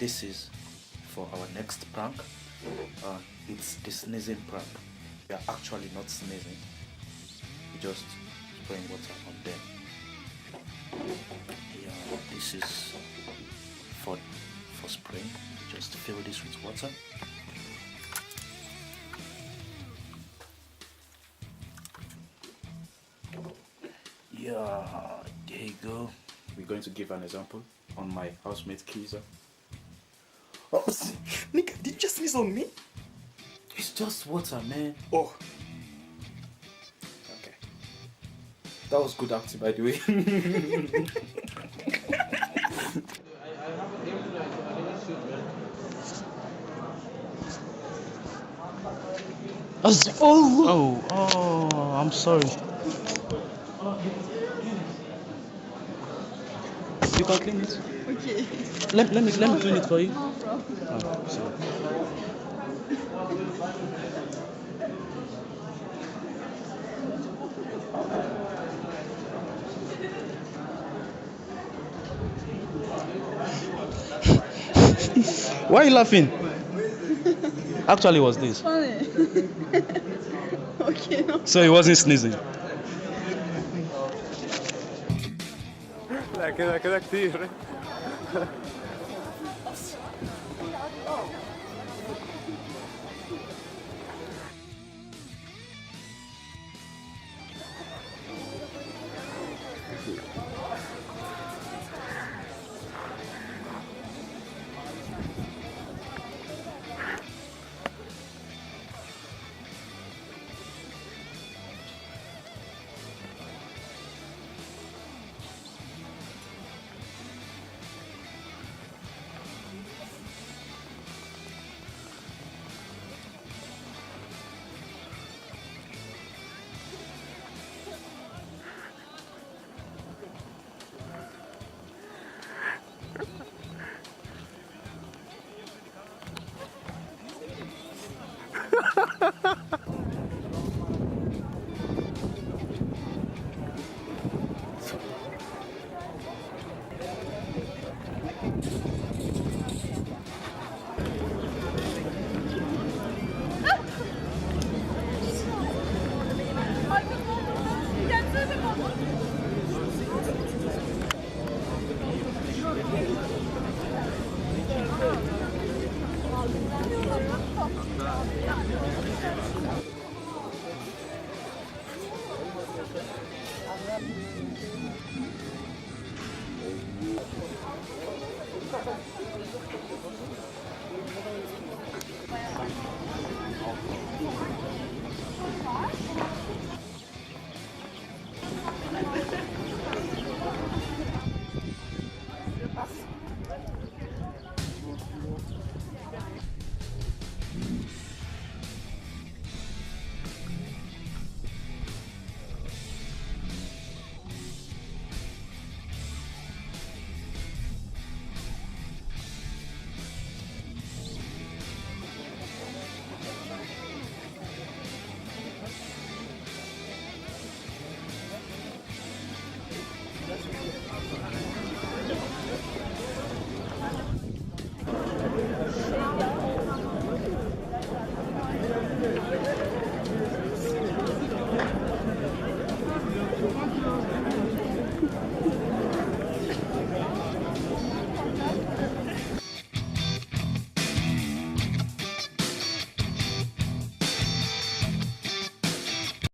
this is for our next prank. It's the sneezing prank. We are actually not sneezing. We're just spraying water on them. Yeah, this is for spraying. Just fill this with water. Yeah, there you go. We're going to give an example on my housemate Kiza. Oh, nigga, did you just sneeze on me? It's just water, man. Oh. Okay. That was good acting, by the way. Oh, I'm sorry. You can clean it. Okay. Let me clean it for you. No problem. Oh, sorry. Why are you laughing? Actually, it was this. Funny. Okay, no. So he wasn't sneezing. لا كده كتير